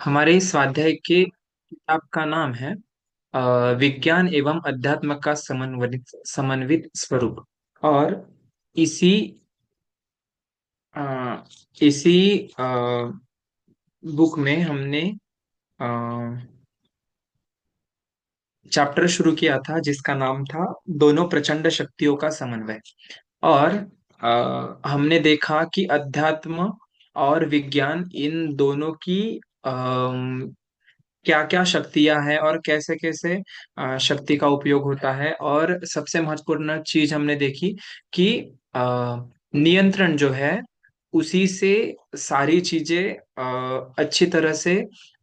हमारे इस स्वाध्याय के किताब का नाम है अ, विज्ञान एवं अध्यात्म का समन्वित समन्वित स्वरूप। और इसी अ, इसी बुक में हमने चैप्टर शुरू किया था जिसका नाम था दोनों प्रचंड शक्तियों का समन्वय। और हमने देखा कि अध्यात्म और विज्ञान इन दोनों की क्या क्या शक्तियां हैं और कैसे कैसे शक्ति का उपयोग होता है। और सबसे महत्वपूर्ण चीज हमने देखी कि अ, नियंत्रण जो है उसी से सारी चीजें अच्छी तरह से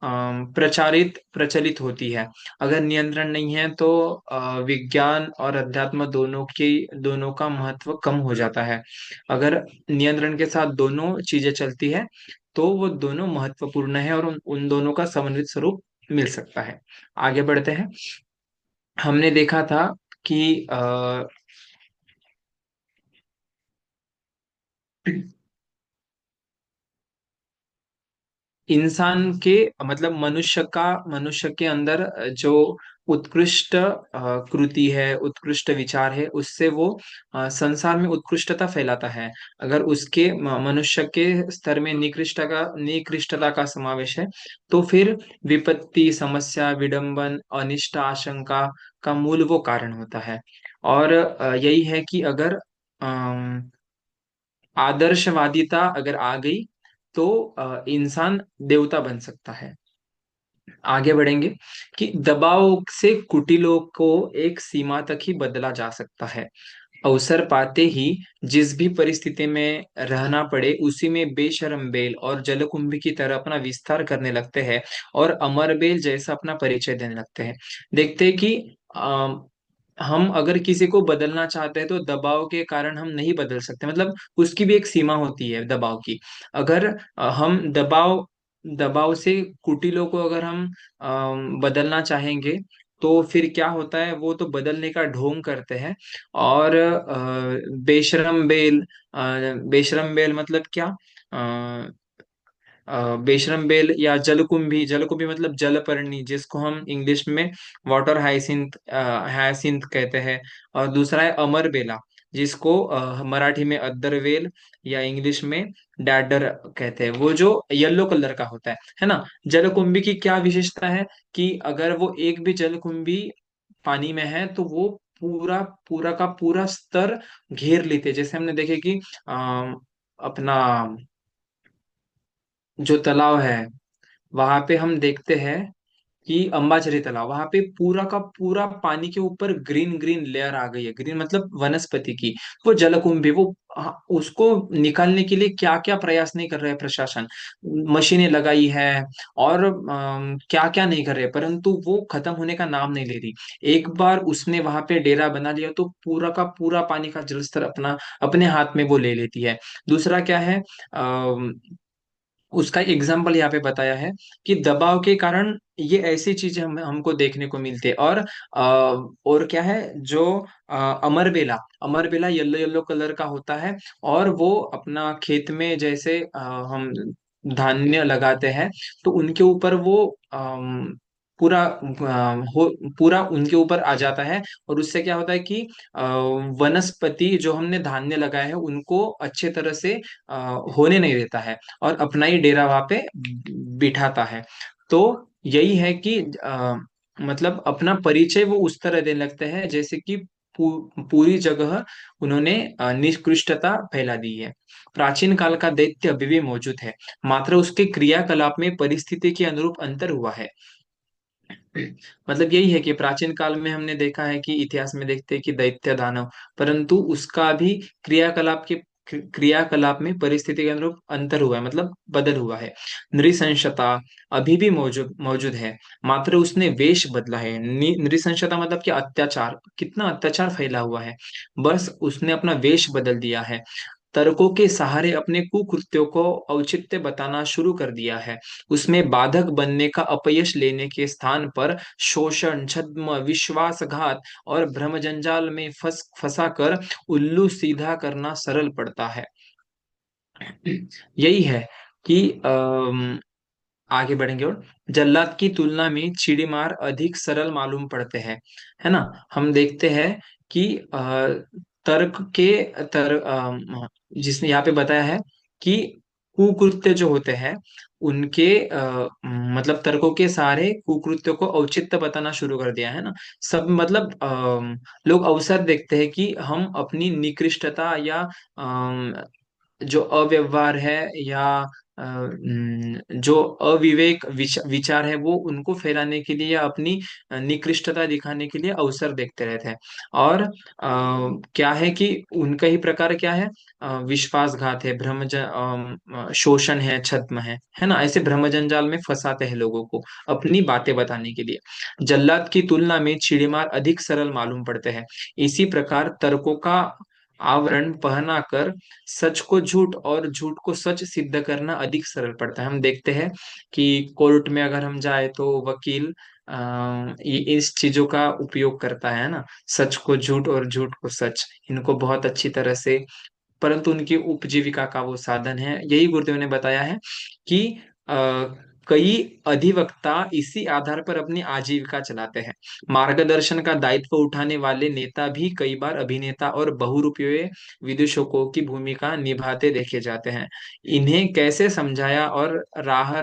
प्रचारित प्रचलित होती है। अगर नियंत्रण नहीं है तो विज्ञान और अध्यात्म दोनों का महत्व कम हो जाता है। अगर नियंत्रण के साथ दोनों चीजें चलती है तो वो दोनों महत्वपूर्ण है और उन दोनों का समन्वित स्वरूप मिल सकता है। आगे बढ़ते हैं। हमने देखा था कि इंसान के मतलब मनुष्य के अंदर जो उत्कृष्ट कृति है, उत्कृष्ट विचार है, उससे वो संसार में उत्कृष्टता फैलाता है। अगर उसके मनुष्य के स्तर में निकृष्टता का समावेश है तो फिर विपत्ति, समस्या, विडंबन, अनिष्ट, आशंका का मूल वो कारण होता है। और यही है कि अगर अम, आदर्शवादिता अगर आ गई तो इंसान देवता बन सकता है। आगे बढ़ेंगे कि दबाव से कुटिलों को एक सीमा तक ही बदला जा सकता है। अवसर पाते ही जिस भी परिस्थिति में रहना पड़े उसी में बेशर्म बेल और जलकुंभी की तरह अपना विस्तार करने लगते हैं और अमर बेल जैसा अपना परिचय देने लगते हैं। देखते हैं कि हम अगर किसी को बदलना चाहते हैं तो दबाव के कारण हम नहीं बदल सकते। मतलब उसकी भी एक सीमा होती है दबाव की। अगर हम दबाव से कुटिलों को अगर हम बदलना चाहेंगे तो फिर क्या होता है, वो तो बदलने का ढोंग करते हैं। और बेशरम बेल मतलब क्या? अ, बेशरम बेल या जलकुंभी, जलकुंभी मतलब जलपर्णी, जिसको हम इंग्लिश में वाटर हाइसिंथ हायसिंथ कहते हैं। और दूसरा है अमर बेला, जिसको मराठी में अद्दरवेल या इंग्लिश में डैडर कहते हैं। वो जो येलो कलर का होता है ना। जलकुंभी की क्या विशेषता है कि अगर वो एक भी जलकुंभी पानी में है तो वो पूरा पूरा का पूरा स्तर घेर लेते हैं। जैसे हमने देखे कि अपना जो तालाब है वहां पे हम देखते हैं कि अंबाझरी तालाब, वहां पे पूरा का पूरा पानी के ऊपर ग्रीन ग्रीन लेयर आ गई है। ग्रीन मतलब वनस्पति की। वो जलकुंभी वो उसको निकालने के लिए क्या क्या प्रयास नहीं कर रहे हैं प्रशासन, मशीनें लगाई है और क्या क्या नहीं कर रहे, परंतु वो खत्म होने का नाम नहीं ले रही। एक बार उसने वहां पे डेरा बना लिया तो पूरा का पूरा पानी का जलस्तर अपना अपने हाथ में वो ले लेती है। दूसरा क्या है, उसका एग्जाम्पल यहाँ पे बताया है कि दबाव के कारण ये ऐसी चीजें हमको देखने को मिलती है। और क्या है जो अमरबेला येलो येलो कलर का होता है। और वो अपना खेत में जैसे हम धान्य लगाते हैं तो उनके ऊपर वो पूरा उनके ऊपर आ जाता है। और उससे क्या होता है कि वनस्पति जो हमने धान्य लगाए हैं उनको अच्छे तरह से अ, होने नहीं देता है और अपना ही डेरा वहां पे बिठाता है। तो यही है कि मतलब अपना परिचय वो उस तरह देने लगते हैं जैसे कि पूरी जगह उन्होंने निष्कृष्टता फैला दी है। प्राचीन काल का दैत्य अभी भी मौजूद है, मात्र उसके क्रियाकलाप में परिस्थिति के अनुरूप अंतर हुआ है। मतलब यही है कि प्राचीन काल में हमने देखा है कि इतिहास में देखते हैं कि दैत्य दानव, परंतु उसका भी क्रियाकलाप में परिस्थिति के अनुरूप अंतर हुआ है, मतलब बदल हुआ है। नृशंसता अभी भी मौजूद मौजूद है, मात्र उसने वेश बदला है। नृशंसता मतलब कि अत्याचार, कितना अत्याचार फैला हुआ है, बस उसने अपना वेश बदल दिया है। तर्कों के सहारे अपने कुकृत्यों को औचित्य बताना शुरू कर दिया है। उसमें बाधक बनने का अपयश लेने के स्थान पर शोषण, छद्म, विश्वासघात और भ्रमजंजाल में फंसा कर उल्लू सीधा करना सरल पड़ता है। यही है कि आगे बढ़ेंगे और जल्लाद की तुलना में चिड़ीमार अधिक सरल मालूम पड़ते हैं, है ना। हम देखते हैं कि तर्क के जिसने यहाँ पे बताया है कि कुकृत्य जो होते हैं उनके मतलब तर्कों के सारे कुकृत्यों को औचित्य बताना शुरू कर दिया है ना। सब मतलब लोग अवसर देखते हैं कि हम अपनी निकृष्टता या जो अव्यवहार है या जो अविवेक विचार है वो उनको फैलाने के लिए या अपनी निकृष्टता दिखाने के लिए अवसर देखते रहते हैं। और क्या है कि उनका ही प्रकार क्या है, विश्वासघात है, शोषण है, छद्म है ना। ऐसे भ्रम जंजाल में फंसाते हैं लोगों को अपनी बातें बताने के लिए। जल्लाद की तुलना में चिड़ीमार अधिक सरल मालूम पड़ते हैं। इसी प्रकार तर्कों का आवरण पहना कर सच को झूठ और झूठ को सच सिद्ध करना अधिक सरल पड़ता है। हम देखते हैं कि कोर्ट में अगर हम जाए तो वकील ये इस चीजों का उपयोग करता है ना, सच को झूठ और झूठ को सच, इनको बहुत अच्छी तरह से, परंतु उनकी उपजीविका का वो साधन है। यही गुरुदेव ने बताया है कि कई अधिवक्ता इसी आधार पर अपनी आजीविका चलाते हैं। मार्गदर्शन का दायित्व उठाने वाले नेता भी कई बार अभिनेता और बहुरूपिये विदूषकों की भूमिका निभाते देखे जाते हैं। इन्हें कैसे समझाया और राह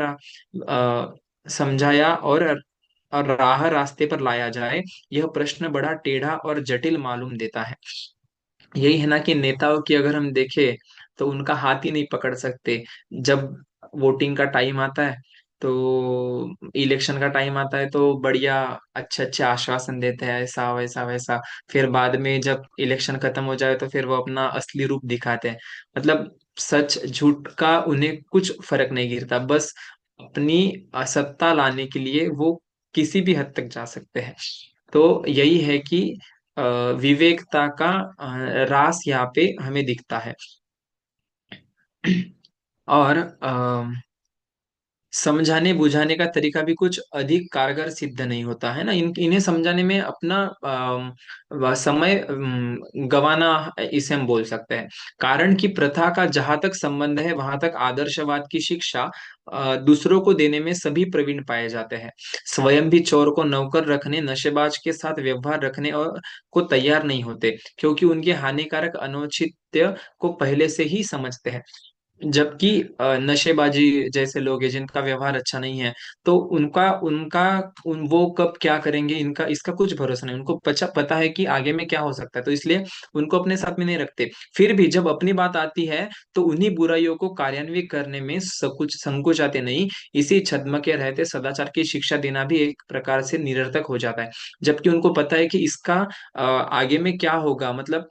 रास्ते पर लाया जाए, यह प्रश्न बड़ा टेढ़ा और जटिल मालूम देता है। यही है ना कि नेताओं की अगर हम देखें तो उनका हाथ ही नहीं पकड़ सकते। जब वोटिंग का टाइम आता है, तो इलेक्शन का टाइम आता है तो बढ़िया अच्छे अच्छे आश्वासन देते हैं, ऐसा वैसा वैसा। फिर बाद में जब इलेक्शन खत्म हो जाए तो फिर वो अपना असली रूप दिखाते हैं। मतलब सच झूठ का उन्हें कुछ फर्क नहीं गिरता, बस अपनी सत्ता लाने के लिए वो किसी भी हद तक जा सकते हैं। तो यही है कि अ, विवेकता का रास यहाँ पे हमें दिखता है। और समझाने बुझाने का तरीका भी कुछ अधिक कारगर सिद्ध नहीं होता है ना। इन्हें समझाने में अपना समय गंवाना, इसे हम बोल सकते हैं। कारण की प्रथा का जहां तक संबंध है वहां तक आदर्शवाद की शिक्षा दूसरों को देने में सभी प्रवीण पाए जाते हैं। स्वयं भी चोर को नौकर रखने, नशेबाज के साथ व्यवहार रखने और को तैयार नहीं होते, क्योंकि उनके हानिकारक अनौचित्य को पहले से ही समझते हैं। जबकि नशेबाजी जैसे लोग हैं जिनका व्यवहार अच्छा नहीं है, तो उनका उनका वो कब क्या करेंगे, इनका इसका कुछ भरोसा नहीं। उनको पता है कि आगे में क्या हो सकता है, तो इसलिए उनको अपने साथ में नहीं रखते। फिर भी जब अपनी बात आती है तो उन्हीं बुराइयों को कार्यान्वित करने में कुछ संकोचाते नहीं। इसी छद्म के रहते सदाचार की शिक्षा देना भी एक प्रकार से निरर्थक हो जाता है। जबकि उनको पता है कि इसका आगे में क्या होगा, मतलब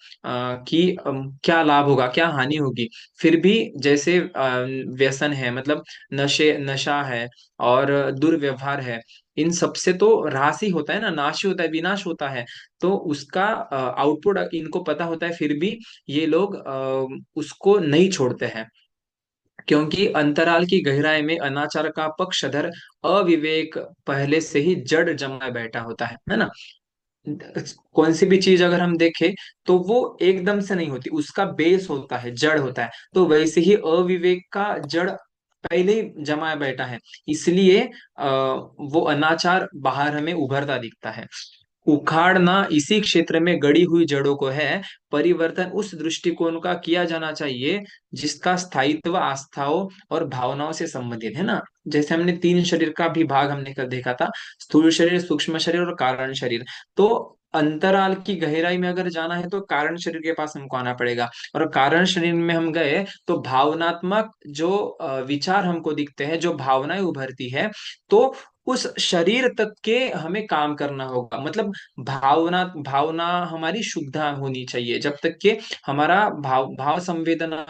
कि क्या लाभ होगा, क्या हानि होगी। फिर भी जैसे व्यसन है, मतलब नशा है और दुर्व्यवहार है, इन सबसे तो ह्रास ही होता है ना, नाश ही होता है, विनाश होता है। तो उसका आउटपुट इनको पता होता है, फिर भी ये लोग उसको नहीं छोड़ते हैं। क्योंकि अंतराल की गहराई में अनाचार का पक्षधर अविवेक पहले से ही जड़ जमा बैठा होता है ना। कौन सी भी चीज अगर हम देखें तो वो एकदम से नहीं होती, उसका बेस होता है, जड़ होता है। तो वैसे ही अविवेक का जड़ पहले ही जमाया बैठा है, इसलिए वो अनाचार बाहर हमें उभरता दिखता है। उखाड़ना इसी क्षेत्र में गड़ी हुई जड़ों को है। परिवर्तन उस दृष्टिकोण का किया जाना चाहिए जिसका स्थायित्व आस्थाओं और भावनाओं से संबंधित है ना। जैसे हमने तीन शरीर का भी भाग हमने कल देखा था, स्थूल शरीर, सूक्ष्म शरीर और कारण शरीर। तो अंतराल की गहराई में अगर जाना है तो कारण शरीर के पास हमको आना पड़ेगा। और कारण शरीर में हम गए तो भावनात्मक जो विचार हमको दिखते हैं, जो भावनाएं उभरती है, तो उस शरीर तक के हमें काम करना होगा। मतलब भावना भावना हमारी शुद्ध होनी चाहिए। जब तक के हमारा भाव भाव संवेदना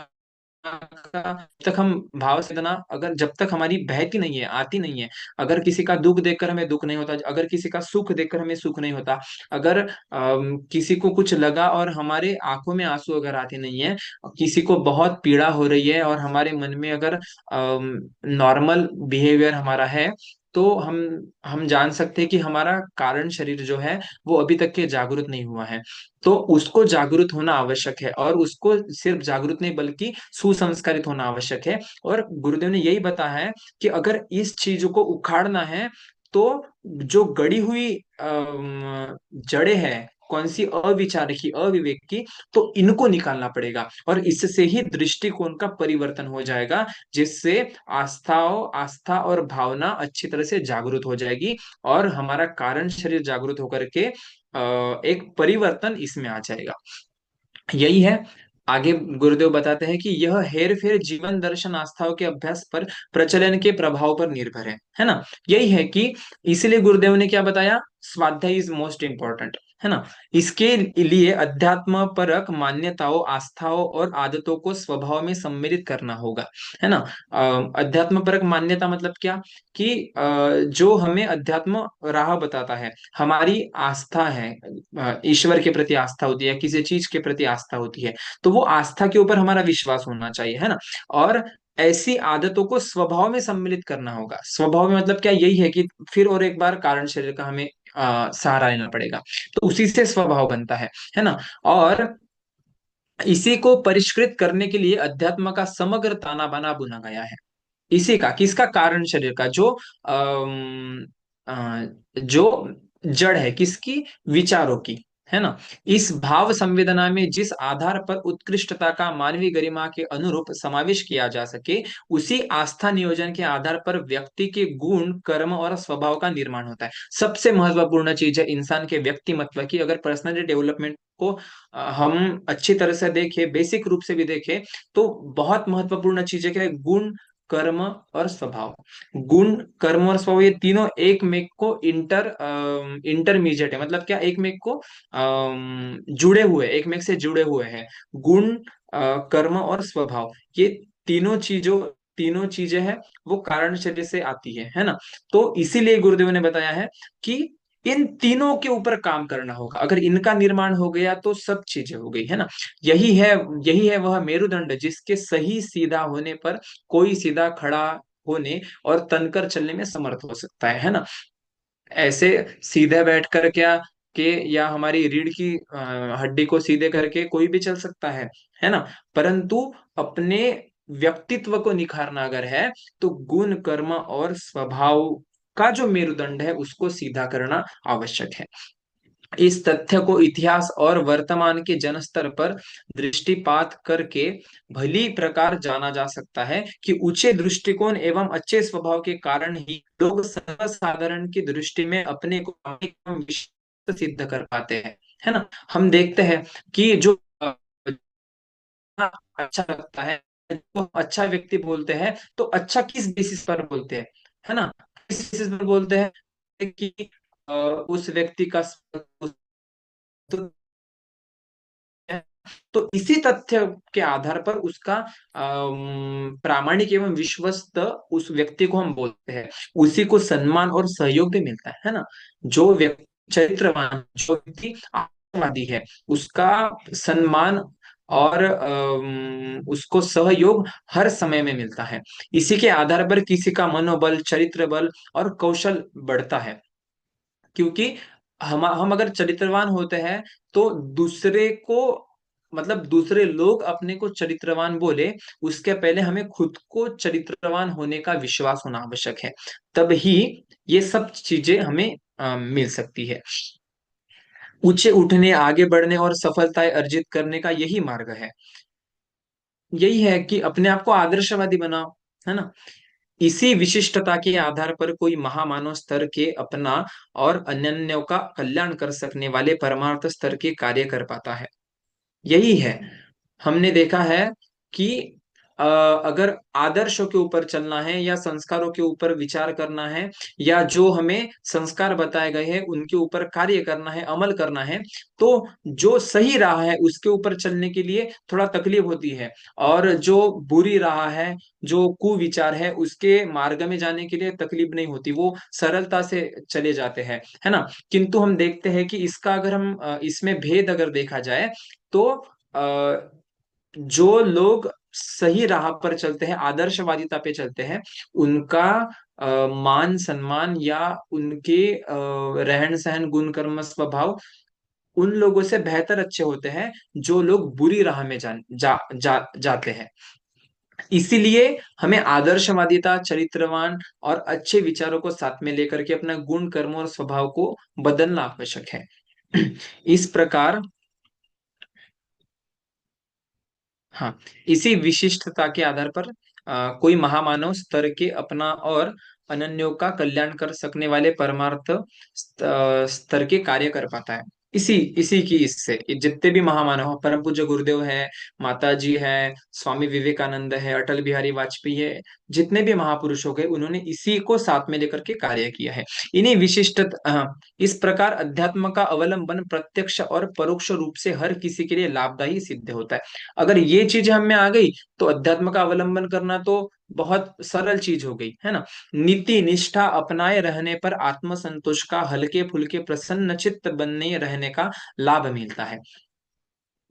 जब तक हम भाव संवेदना अगर जब तक हमारी बहती नहीं है, आती नहीं है, अगर किसी का दुख देखकर हमें दुख नहीं होता, अगर किसी का सुख देखकर हमें सुख नहीं होता, अगर किसी को कुछ लगा और हमारे आंखों में आंसू अगर आते नहीं है, किसी को बहुत पीड़ा हो रही है और हमारे मन में अगर नॉर्मल बिहेवियर हमारा है, तो हम जान सकते हैं कि हमारा कारण शरीर जो है वो अभी तक के जागरूक नहीं हुआ है। तो उसको जागरूक होना आवश्यक है, और उसको सिर्फ जागरूक नहीं बल्कि सुसंस्कारित होना आवश्यक है। और गुरुदेव ने यही बताया है कि अगर इस चीज को उखाड़ना है तो जो गड़ी हुई जड़ें हैं, कौन सी अविचार की, अविवेक की, तो इनको निकालना पड़ेगा, और इससे ही दृष्टिकोण का परिवर्तन हो जाएगा, जिससे आस्था और भावना अच्छी तरह से जागृत हो जाएगी, और हमारा कारण शरीर जागृत होकर के एक परिवर्तन इसमें आ जाएगा। यही है। आगे गुरुदेव बताते हैं कि यह हेर फेर जीवन दर्शन आस्थाओं के अभ्यास पर, प्रचलन के प्रभाव पर निर्भर है ना। यही है कि इसलिए गुरुदेव ने क्या बताया, स्वाध्याय इज मोस्ट इंपॉर्टेंट, है ना। इसके लिए अध्यात्म परक मान्यताओं, आस्थाओं और आदतों को स्वभाव में सम्मिलित करना होगा, है ना। अध्यात्म परक मान्यता मतलब क्या, कि जो हमें अध्यात्म राह बताता है, हमारी आस्था है, ईश्वर के प्रति आस्था होती है, किसी चीज के प्रति आस्था होती है, तो वो आस्था के ऊपर हमारा विश्वास होना चाहिए, है ना। और ऐसी आदतों को स्वभाव में सम्मिलित करना होगा। स्वभाव में मतलब क्या, यही है कि फिर और एक बार कारण शरीर का हमें सहारा लेना पड़ेगा, तो उसी से स्वभाव बनता है ना। और इसी को परिष्कृत करने के लिए अध्यात्म का समग्र ताना बाना बुना गया है। इसी का, किसका, कारण शरीर का, जो जो जड़ है किसकी, विचारों की, है ना। इस भाव संवेदना में जिस आधार पर उत्कृष्टता का मानवीय गरिमा के अनुरूप समावेश किया जा सके, उसी आस्था नियोजन के आधार पर व्यक्ति के गुण, कर्म और स्वभाव का निर्माण होता है। सबसे महत्वपूर्ण चीज है इंसान के व्यक्तिमत्व की, अगर पर्सनैलिटी डेवलपमेंट को हम अच्छी तरह से देखें, बेसिक रूप से भी देखें, तो बहुत महत्वपूर्ण चीज है क्या, गुण, कर्म और स्वभाव। गुण, कर्म और स्वभाव, ये तीनों एक मेक को इंटरमीडिएट है, मतलब क्या, एक मेक को जुड़े हुए, एक मेक से जुड़े हुए हैं। गुण, कर्म और स्वभाव, ये तीनों चीजों तीनों चीजें हैं, वो कारण शरीर से आती है ना। तो इसीलिए गुरुदेव ने बताया है कि इन तीनों के ऊपर काम करना होगा, अगर इनका निर्माण हो गया तो सब चीजें हो गई, है ना। यही है यही है वह मेरुदंड, जिसके सही सीधा होने पर कोई सीधा खड़ा होने और तनकर चलने में समर्थ हो सकता है ना। ऐसे सीधे बैठ कर क्या के, या हमारी रीढ़ की हड्डी को सीधे करके कोई भी चल सकता है ना। परंतु अपने व्यक्तित्व को निखारना अगर है, तो गुण, कर्म और स्वभाव का जो मेरुदंड है उसको सीधा करना आवश्यक है। इस तथ्य को इतिहास और वर्तमान के जनस्तर पर दृष्टिपात करके भली प्रकार जाना जा सकता है कि ऊंचे दृष्टिकोण एवं अच्छे स्वभाव के कारण ही लोग सर्वसाधारण की दृष्टि में अपने को विशिष्ट सिद्ध कर पाते हैं, है ना। हम देखते हैं कि जो अच्छा लगता है, जो अच्छा व्यक्ति बोलते हैं, तो अच्छा किस बेसिस पर बोलते हैं, है ना। किस बेसिस पर बोलते हैं कि उस व्यक्ति का है। तो इसी तथ्य के आधार पर उसका प्रामाणिक एवं विश्वस्त उस व्यक्ति को हम बोलते हैं, उसी को सम्मान और सहयोग भी मिलता है ना। जो व्यक्ति चरित्रवान, जो व्यक्ति आशावादी है, उसका सम्मान और उसको सहयोग हर समय में मिलता है। इसी के आधार पर किसी का मनोबल, चरित्र बल और कौशल बढ़ता है, क्योंकि हम अगर चरित्रवान होते हैं तो दूसरे को, मतलब दूसरे लोग अपने को चरित्रवान बोले, उसके पहले हमें खुद को चरित्रवान होने का विश्वास होना आवश्यक है। तब ही ये सब चीजें हमें मिल सकती है। ऊंचे उठने, आगे बढ़ने और सफलताएं अर्जित करने का यही मार्ग है। यही है कि अपने आप को आदर्शवादी बनाओ, है ना। इसी विशिष्टता के आधार पर कोई महामानव स्तर के अपना और अन्यों का कल्याण कर सकने वाले परमार्थ स्तर के कार्य कर पाता है। यही है। हमने देखा है कि अगर आदर्शों के ऊपर चलना है, या संस्कारों के ऊपर विचार करना है, या जो हमें संस्कार बताए गए हैं उनके ऊपर कार्य करना है, अमल करना है, तो जो सही राह है उसके ऊपर चलने के लिए थोड़ा तकलीफ होती है, और जो बुरी राह है, जो कुविचार है, उसके मार्ग में जाने के लिए तकलीफ नहीं होती, वो सरलता से चले जाते हैं, है ना। किंतु हम देखते हैं कि इसका अगर हम इसमें भेद अगर देखा जाए, तो जो लोग सही राह पर चलते हैं, आदर्शवादिता पे चलते हैं, उनका मान सम्मान या उनके रहन सहन गुण कर्म स्वभाव उन लोगों से बेहतर अच्छे होते हैं जो लोग बुरी राह में जाते हैं। इसीलिए हमें आदर्शवादिता, चरित्रवान और अच्छे विचारों को साथ में लेकर के अपना गुण कर्म और स्वभाव को बदलना आवश्यक है। इस प्रकार, हाँ, इसी विशिष्टता के आधार पर कोई महामानव स्तर के अपना और अनन्यों का कल्याण कर सकने वाले परमार्थ स्तर के कार्य कर पाता है। इसी इसी की इससे जितने भी महामानव हैं, परम पूज्य गुरुदेव है, माता जी है, स्वामी विवेकानंद है, अटल बिहारी वाजपेयी है, जितने भी महापुरुष हो गए, उन्होंने इसी को साथ में लेकर के कार्य किया है। इन्हीं विशिष्ट इस प्रकार अध्यात्म का अवलंबन प्रत्यक्ष और परोक्ष रूप से हर किसी के लिए लाभदायी सिद्ध होता है। अगर ये चीज हम में आ गई तो अध्यात्म का अवलंबन करना तो बहुत सरल चीज हो गई, है ना। नीति निष्ठा अपनाए रहने पर आत्म संतोष का, हल्के फुल्के प्रसन्न चित्त बनने रहने का लाभ मिलता है।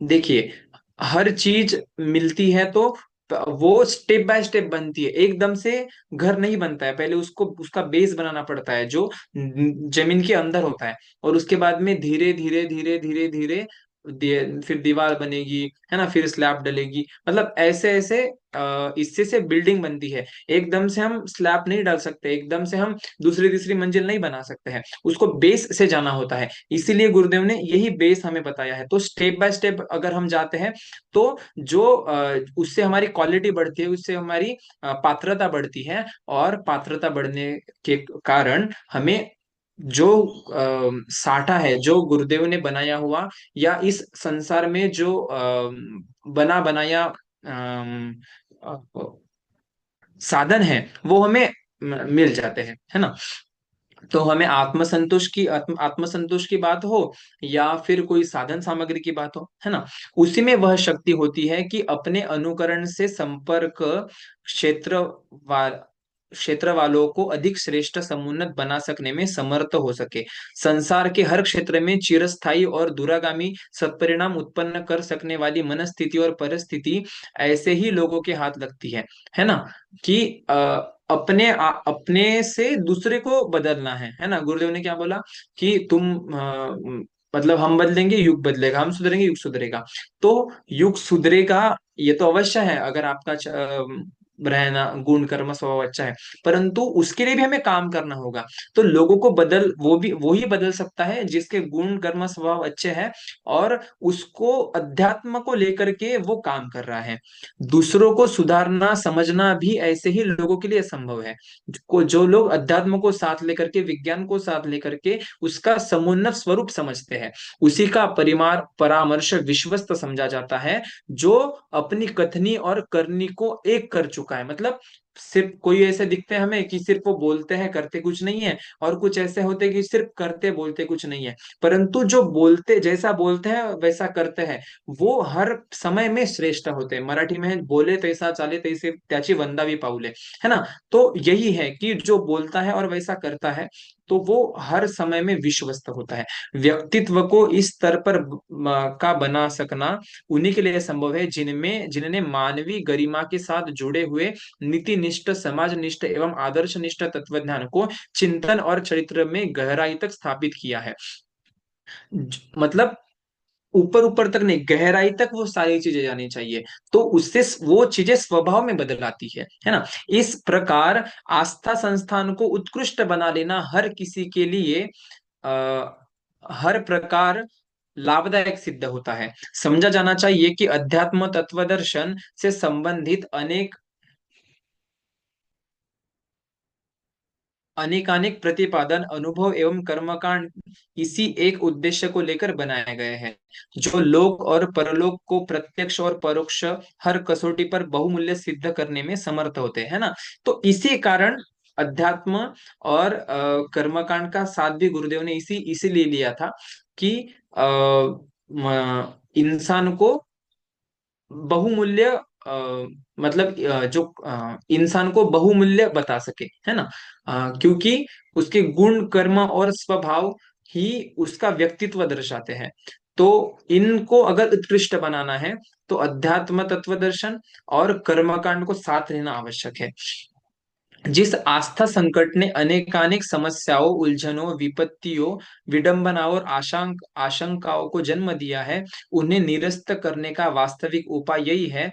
देखिए, हर चीज मिलती है तो वो स्टेप बाय स्टेप बनती है, एकदम से घर नहीं बनता है। पहले उसको उसका बेस बनाना पड़ता है जो जमीन के अंदर होता है, और उसके बाद में धीरे धीरे धीरे धीरे धीरे फिर दीवार बनेगी, है ना, फिर स्लैब डलेगी। मतलब ऐसे ऐसे इससे से बिल्डिंग बनती है। एकदम से हम स्लैब नहीं डाल सकते, एकदम से हम दूसरी तीसरी मंजिल नहीं बना सकते हैं, उसको बेस से जाना होता है। इसीलिए गुरुदेव ने यही बेस हमें बताया है। तो स्टेप बाय स्टेप अगर हम जाते हैं तो जो उससे हमारी क्वालिटी बढ़ती है, उससे हमारी पात्रता बढ़ती है, और पात्रता बढ़ने के कारण हमें जो साठा है, जो गुरुदेव ने बनाया हुआ या इस संसार में जो बना बनाया अम, अ, साधन है, वो हमें मिल जाते हैं, है ना। तो हमें आत्मसंतोष की बात हो या फिर कोई साधन सामग्री की बात हो, है ना, उसी में वह शक्ति होती है कि अपने अनुकरण से संपर्क क्षेत्र वा क्षेत्र वालों को अधिक श्रेष्ठ समुन्नत बना सकने में समर्थ हो सके। संसार के हर क्षेत्र में चिरस्थायी और दूरगामी सत्परिणाम उत्पन्न कर सकने वाली मनस्थिति और परिस्थिति ऐसे ही लोगों के हाथ लगती है ना। कि अपने से दूसरे को बदलना है ना। गुरुदेव ने क्या बोला कि तुम मतलब हम बदलेंगे युग बदलेगा, हम सुधरेंगे युग सुधरेगा। तो युग सुधरेगा ये तो अवश्य है, अगर आपका रहना गुण कर्म स्वभाव अच्छा है, परंतु उसके लिए भी हमें काम करना होगा। तो लोगों को बदल वो भी वो ही बदल सकता है जिसके गुण कर्म स्वभाव अच्छे हैं, और उसको अध्यात्म को लेकर के वो काम कर रहा है। दूसरों को सुधारना समझना भी ऐसे ही लोगों के लिए संभव है, जो लोग अध्यात्म को साथ लेकर के, विज्ञान को साथ लेकर के उसका समुन्नत स्वरूप समझते हैं। उसी का परिमार परामर्श विश्वस्त समझा जाता है, जो अपनी कथनी और करनी को एक कर चुका है। मतलब सिर्फ कोई ऐसे दिखते हैं हमें कि सिर्फ वो बोलते हैं करते कुछ नहीं है, और कुछ ऐसे होते हैं कि सिर्फ करते बोलते कुछ नहीं है, परंतु जो बोलते, जैसा बोलते हैं वैसा करते हैं, वो हर समय में श्रेष्ठ होते हैं। मराठी में बोले तैसा चाले तैसे त्याची वंदावी पाऊले, है ना। तो यही है कि जो बोलता है और वैसा करता है, तो वो हर समय में विश्वस्त होता है। व्यक्तित्व को इस स्तर पर का बना सकना उन्हीं के लिए संभव है जिन्हें मानवीय गरिमा के साथ जुड़े हुए नीति निष्ठ, समाज निष्ठ एवं आदर्श निष्ठ तत्वज्ञान को चिंतन और चरित्र में गहराई तक स्थापित किया है। मतलब ऊपर ऊपर तक नहीं, गहराई तक वो सारी चीजें जानी चाहिए, तो उससे वो चीजें स्वभाव में बदल आती है ना। इस प्रकार आस्था संस्थान को उत्कृष्ट बना लेना हर किसी के लिए आ, हर प्रकार लाभदायक सिद्ध होता है। समझा जाना चाहिए कि अध्यात्म तत्वदर्शन से संबंधित अनेकानेक प्रतिपादन, अनुभव एवं कर्मकांड इसी एक उद्देश्य को लेकर बनाए गए हैं, जो लोक और परलोक को प्रत्यक्ष और परोक्ष हर कसौटी पर बहुमूल्य सिद्ध करने में समर्थ होते हैं, है ना। तो इसी कारण अध्यात्म और कर्मकांड का साथ भी गुरुदेव ने इसीलिए लिया था कि इंसान को बहुमूल्य मतलब जो इंसान को बहुमूल्य बता सके, है ना। क्योंकि उसके गुण कर्म और स्वभाव ही उसका व्यक्तित्व दर्शाते हैं। तो इनको अगर उत्कृष्ट बनाना है तो अध्यात्म तत्व दर्शन और कर्मकांड को साथ रहना आवश्यक है। जिस आस्था संकट ने अनेकानेक समस्याओं, उलझनों, विपत्तियों, विडंबनाओं और आशंकाओं को जन्म दिया है, उन्हें निरस्त करने का वास्तविक उपाय यही है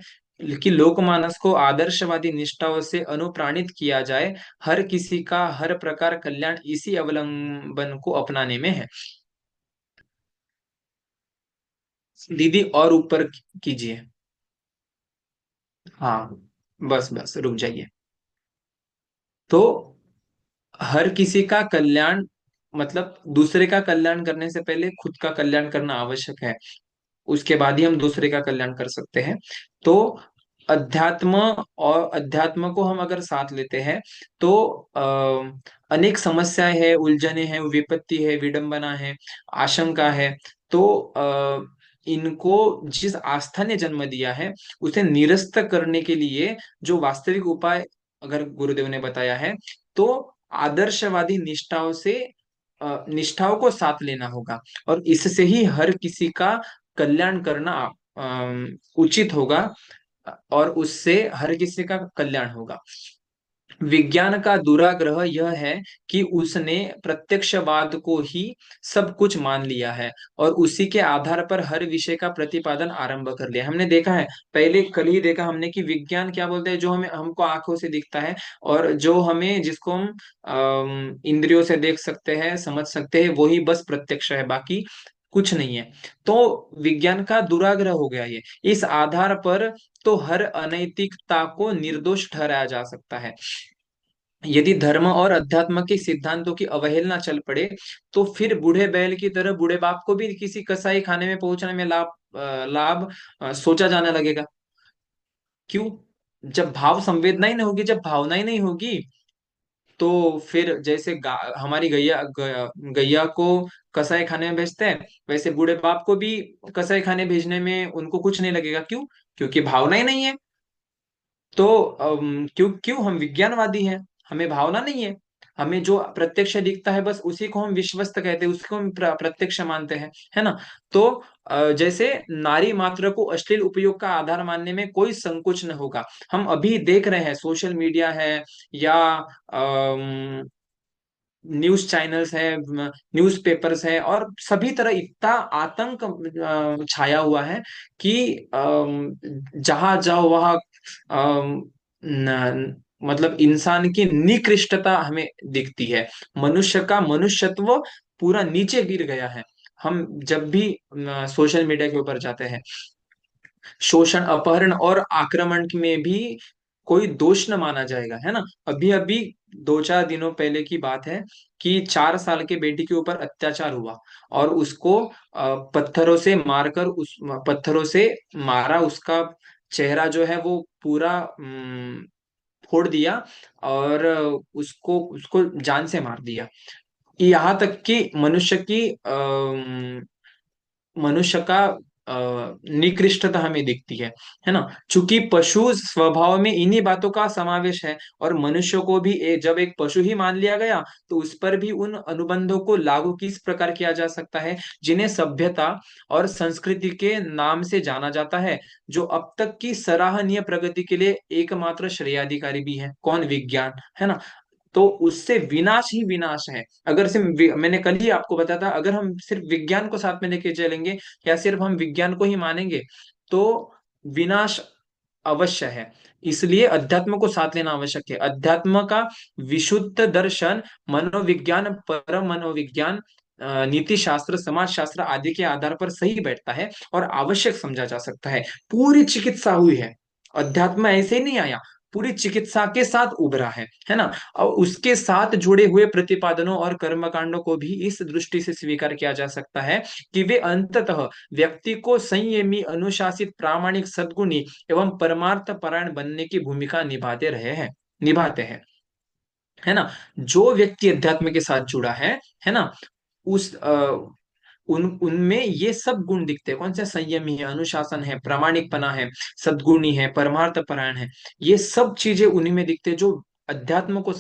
कि लोकमानस को आदर्शवादी निष्ठाओं से अनुप्राणित किया जाए। हर किसी का हर प्रकार कल्याण इसी अवलंबन को अपनाने में है। दीदी और ऊपर कीजिए। हाँ, बस बस रुक जाइए। तो हर किसी का कल्याण मतलब दूसरे का कल्याण करने से पहले खुद का कल्याण करना आवश्यक है, उसके बाद ही हम दूसरे का कल्याण कर सकते हैं। तो अध्यात्म और अध्यात्म को हम अगर साथ लेते हैं तो अनेक समस्याएं हैं, उलझने हैं, विपत्ति है, विडंबना है, आशंका है। तो इनको जिस आस्था ने जन्म दिया है उसे निरस्त करने के लिए जो वास्तविक उपाय अगर गुरुदेव ने बताया है, तो आदर्शवादी निष्ठाओं से निष्ठाओं को साथ लेना होगा, और इससे ही हर किसी का कल्याण करना उचित होगा, और उससे हर किसी का कल्याण होगा। विज्ञान का दुराग्रह यह है कि उसने प्रत्यक्षवाद को ही सब कुछ मान लिया है, और उसी के आधार पर हर विषय का प्रतिपादन आरंभ कर लिया। हमने देखा है, पहले कल ही देखा हमने कि विज्ञान क्या बोलते हैं, जो हमें हमको आंखों से दिखता है और जो हमें जिसको हम इंद्रियों से देख सकते हैं, समझ सकते हैं, वही बस प्रत्यक्ष है, बाकी कुछ नहीं है। तो विज्ञान का दुराग्रह हो गया ये। इस आधार पर तो हर अनैतिकता को निर्दोष ठहराया जा सकता है। यदि धर्म और अध्यात्म के सिद्धांतों की अवहेलना चल पड़े, तो फिर बूढ़े बैल की तरह बूढ़े बाप को भी किसी कसाई खाने में पहुंचने में लाभ सोचा जाने लगेगा। क्यों? जब भाव संवेदना ही नहीं होगी, जब भावना ही नहीं होगी, तो फिर जैसे हमारी गैया को कसाई खाने में भेजते हैं, वैसे बूढ़े बाप को भी कसाई खाने भेजने में उनको कुछ नहीं लगेगा। क्यों? क्योंकि भावना ही नहीं है। तो क्यों क्यों हम विज्ञानवादी हैं? हमें भावना नहीं है। हमें जो प्रत्यक्ष दिखता है बस उसी को हम विश्वस्त कहते हैं, उसको हम प्रत्यक्ष मानते हैं, है ना? तो जैसे नारी मात्र को अश्लील उपयोग का आधार मानने में कोई संकोच न होगा। हम अभी देख रहे हैं, सोशल मीडिया है या न्यूज चैनल्स है, न्यूज पेपर्स है, और सभी तरह इतना आतंक छाया हुआ है कि जहां जाओ वहां मतलब इंसान की निकृष्टता हमें दिखती है। मनुष्य का मनुष्यत्व पूरा नीचे गिर गया है। हम जब भी सोशल मीडिया के ऊपर जाते हैं, शोषण, अपहरण और आक्रमण में भी कोई दोष न माना जाएगा, है ना? अभी अभी 2-4 दिनों पहले की बात है कि 4 साल के बेटी के ऊपर अत्याचार हुआ, और उसको पत्थरों से मारकर, उस पत्थरों से मारा, उसका चेहरा जो है वो पूरा फोड़ दिया, और उसको उसको जान से मार दिया। यहाँ तक कि मनुष्य का निकृष्टता हमें दिखती है ना? चूंकि पशु स्वभाव में इन्हीं बातों का समावेश है, और मनुष्य को भी जब एक पशु ही मान लिया गया, तो उस पर भी उन अनुबंधों को लागू किस प्रकार किया जा सकता है जिन्हें सभ्यता और संस्कृति के नाम से जाना जाता है, जो अब तक की सराहनीय प्रगति के लिए एकमात्र श्रेयाधिकारी भी है? कौन? विज्ञान, है ना? तो उससे विनाश ही विनाश है। अगर सिर्फ मैंने कल ही आपको बताया था, अगर हम सिर्फ विज्ञान को साथ में लेके चलेंगे या सिर्फ हम विज्ञान को ही मानेंगे, तो विनाश अवश्य है। इसलिए अध्यात्म को साथ लेना आवश्यक है। अध्यात्म का विशुद्ध दर्शन मनोविज्ञान, परम मनोविज्ञान, नीति शास्त्र, समाज शास्त्र आदि के आधार पर सही बैठता है और आवश्यक समझा जा सकता है। पूरी चिकित्सा हुई है। अध्यात्म ऐसे ही नहीं आया, पूरी चिकित्सा के साथ उभरा है ना? और उसके साथ जुड़े हुए प्रतिपादनों और कर्मकांडों को भी इस दृष्टि से स्वीकार किया जा सकता है कि वे अंततः व्यक्ति को संयमी, अनुशासित, प्रामाणिक, सद्गुणी एवं परमार्थ परायण बनने की भूमिका निभाते हैं, है ना? जो व्यक्ति अध्यात्म के साथ जुड़ा है ना, उस उनमें ये सब गुण दिखते हैं। कौन से? संयमी है, अनुशासन है, प्रामाणिकपना है, सद्गुणी है, परमार्थ परायण है। ये सब चीजें उन्हीं में दिखते हैं, जो अध्यात्म को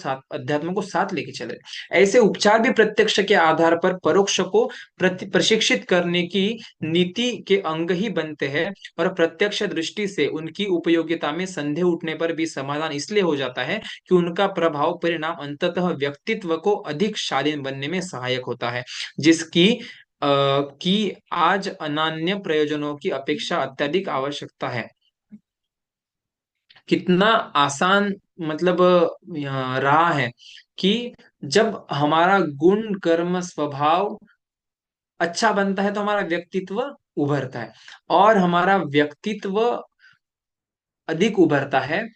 साथ लेके चले। ऐसे उपचार भी प्रत्यक्ष के आधार पर परोक्ष को प्रशिक्षित करने की नीति के अंग ही बनते हैं। और प्रत्यक्ष दृष्टि से उनकी उपयोगिता में संदेह उठने पर भी समाधान इसलिए हो जाता है कि उनका प्रभाव परिणाम अंततः व्यक्तित्व को अधिक शालीन बनने में सहायक होता है, जिसकी की आज अनन्य प्रयोजनों की अपेक्षा अत्यधिक आवश्यकता है। कितना आसान, मतलब रहा है कि जब हमारा गुण कर्म स्वभाव अच्छा बनता है तो हमारा व्यक्तित्व उभरता है, और हमारा व्यक्तित्व अधिक उभरता है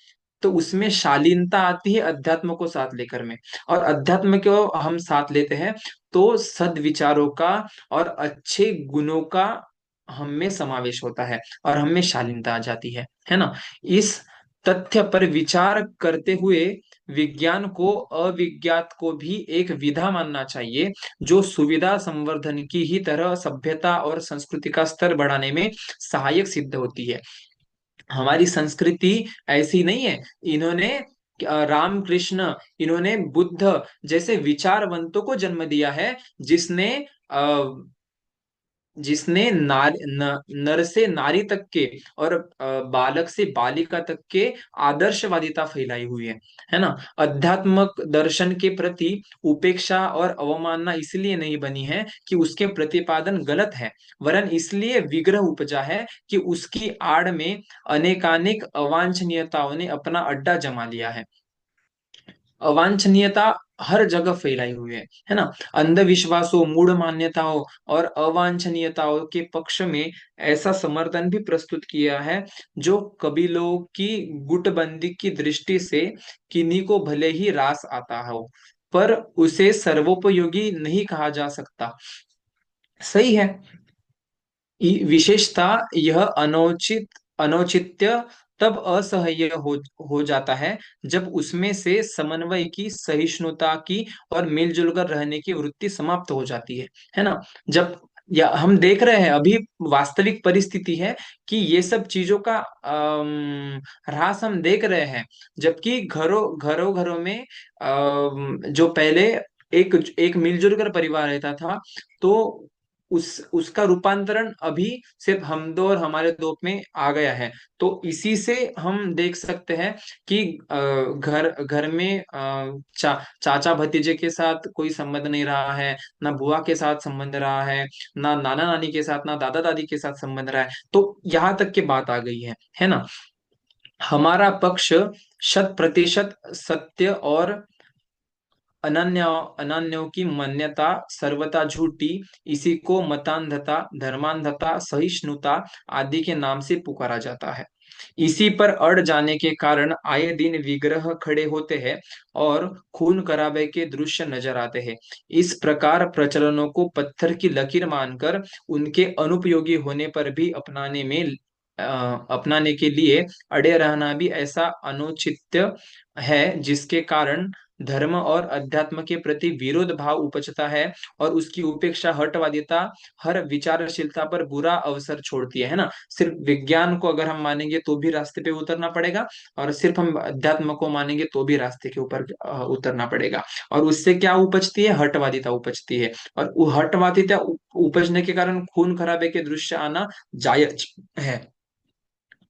तो उसमें शालीनता आती है अध्यात्म को साथ लेकर में। और अध्यात्म को हम साथ लेते हैं तो सद्विचारों का और अच्छे गुणों का हम में समावेश होता है, और हम में शालीनता आ जाती है ना। इस तथ्य पर विचार करते हुए विज्ञान को अविज्ञात को भी एक विधा मानना चाहिए, जो सुविधा संवर्धन की ही तरह सभ्यता और संस्कृति का स्तर बढ़ाने में सहायक सिद्ध होती है। हमारी संस्कृति ऐसी नहीं है। इन्होंने रामकृष्ण, इन्होंने बुद्ध जैसे विचारवंतों को जन्म दिया है, जिसने जिसने नर से नारी तक के और बालक से बालिका तक के आदर्शवादिता फैलाई हुई है ना। अध्यात्मक दर्शन के प्रति उपेक्षा और अवमानना इसलिए नहीं बनी है कि उसके प्रतिपादन गलत है, वरन इसलिए विग्रह उपजा है कि उसकी आड़ में अनेकानेक अवांछनीयताओं ने अपना अड्डा जमा लिया है। अवांछनीयता हर जगह फैलाई हुई है ना। अंधविश्वासों, मूढ़ मान्यताओं और अवांछनीयताओं के पक्ष में ऐसा समर्थन भी प्रस्तुत किया है, जो कबीलों की गुटबंदी की दृष्टि से किन्हीं को भले ही रास आता हो, पर उसे सर्वोपयोगी नहीं कहा जा सकता। सही है। विशेषता यह अनौचित्य तब असह्य हो जाता है जब उसमें से समन्वय की, सहिष्णुता की और मिलजुल कर रहने की वृत्ति समाप्त हो जाती है ना। जब या हम देख रहे हैं अभी, वास्तविक परिस्थिति है कि ये सब चीजों का ह्रास हम देख रहे हैं। जबकि घरों घरों घरों में जो पहले एक एक मिलजुल कर परिवार रहता था, तो उसका रूपांतरण अभी सिर्फ हम दो और हमारे दो में आ गया है। तो इसी से हम देख सकते हैं कि घर घर में चाचा भतीजे के साथ कोई संबंध नहीं रहा है, ना बुआ के साथ संबंध रहा है, ना नाना नानी के साथ, ना दादा दादी के साथ संबंध रहा है। तो यहाँ तक की बात आ गई है ना। हमारा पक्ष 100% सत्य और अनन्य अनन्यों की मान्यता सर्वथा झूठी, इसी को मतांधता, धर्मांधता, सहिष्णुता आदि के नाम से पुकारा जाता है। इसी पर अड़ जाने के कारण आए दिन विग्रह खड़े होते हैं और खून खराबे के दृश्य नजर आते हैं। इस प्रकार प्रचलनों को पत्थर की लकीर मानकर उनके अनुपयोगी होने पर भी अपनाने के लिए अड़े रहना भी ऐसा अनुचित्य है, जिसके कारण धर्म और अध्यात्म के प्रति विरोध भाव उपजता है, और उसकी उपेक्षा, हठवादिता हर विचारशीलता पर बुरा अवसर छोड़ती है ना। सिर्फ विज्ञान को अगर हम मानेंगे तो भी रास्ते पे उतरना पड़ेगा, और सिर्फ हम अध्यात्म को मानेंगे तो भी रास्ते के ऊपर उतरना पड़ेगा। और उससे क्या उपजती है? हठवादिता उपजती है। और वो हठवादिता उपजने के कारण खून खराबे के दृश्य आना जायज है।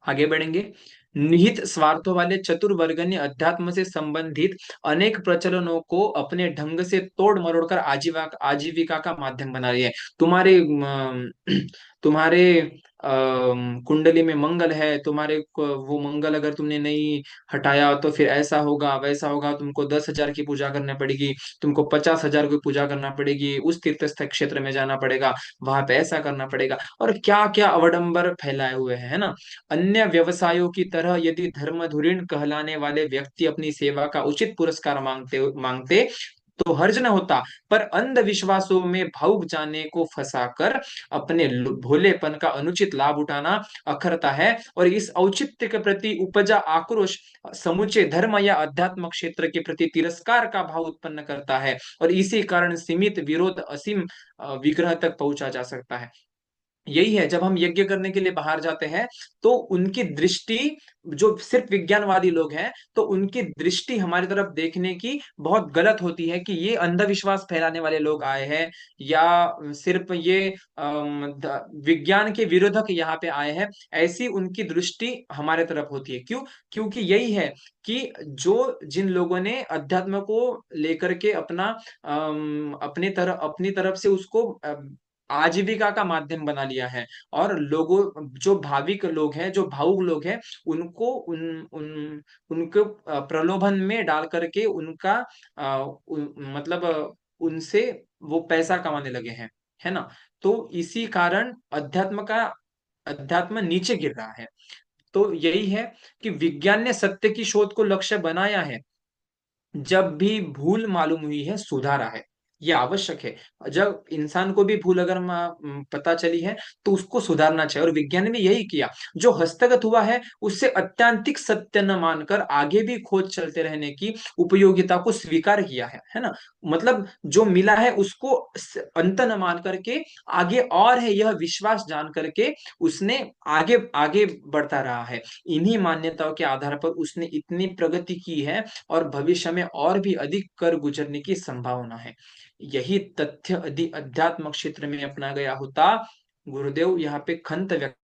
आगे बढ़ेंगे। निहित स्वार्थों वाले चतुर वर्ग ने अध्यात्म से संबंधित अनेक प्रचलनों को अपने ढंग से तोड़ मरोड़ कर आजीविका का माध्यम बना लिया है। तुम्हारे कुंडली में मंगल है, वो मंगल अगर तुमने नहीं हटाया तो फिर ऐसा होगा वैसा होगा, तुमको 10,000 की पूजा करनी पड़ेगी, तुमको 50,000 की पूजा करना पड़ेगी, उस तीर्थ क्षेत्र में जाना पड़ेगा, वहां पे ऐसा करना पड़ेगा, और क्या क्या अवडंबर फैलाए हुए हैं, है ना। अन्य व्यवसायों की तरह यदि धर्मधुरीण कहलाने वाले व्यक्ति अपनी सेवा का उचित पुरस्कार मांगते मांगते तो हर्ज न होता, पर अंधविश्वासों में भावुक जाने को फंसाकर अपने भोलेपन का अनुचित लाभ उठाना अखरता है, और इस औचित्य के प्रति उपजा आक्रोश समूचे धर्म या अध्यात्म क्षेत्र के प्रति तिरस्कार का भाव उत्पन्न करता है, और इसी कारण सीमित विरोध असीम विग्रह तक पहुंचा जा सकता है। यही है, जब हम यज्ञ करने के लिए बाहर जाते हैं तो उनकी दृष्टि, जो सिर्फ विज्ञानवादी लोग हैं, तो उनकी दृष्टि हमारी तरफ देखने की बहुत गलत होती है कि ये अंधविश्वास फैलाने वाले लोग आए हैं, या सिर्फ ये विज्ञान के विरोधक यहाँ पे आए हैं। ऐसी उनकी दृष्टि हमारे तरफ होती है। क्यों? क्योंकि यही है कि जिन लोगों ने अध्यात्म को लेकर के अपनी तरफ से उसको आजीविका का माध्यम बना लिया है, और लोगों, जो भाविक लोग हैं, जो भावुक लोग हैं, उनको उनको प्रलोभन में डाल करके मतलब उनसे वो पैसा कमाने लगे हैं, है ना? तो इसी कारण अध्यात्म नीचे गिर रहा है। तो यही है कि विज्ञान ने सत्य की शोध को लक्ष्य बनाया है, जब भी भूल मालूम हुई है सुधारा है। ये आवश्यक है। जब इंसान को भी भूल अगर पता चली है, तो उसको सुधारना चाहिए, और विज्ञान ने भी यही किया। जो हस्तगत हुआ है उससे अत्यंतिक सत्य न मानकर आगे भी खोज चलते रहने की उपयोगिता को स्वीकार किया है ना? मतलब जो मिला है उसको अंत न मान करके आगे और है यह विश्वास जान करके उसने आगे आगे बढ़ता रहा है। इन्हीं मान्यताओं के आधार पर उसने इतनी प्रगति की है, और भविष्य में और भी अधिक कर गुजरने की संभावना है। यही तथ्य यदि अध्यात्म क्षेत्र में अपना गया होता, गुरुदेव यहाँ पे खंत व्यक्त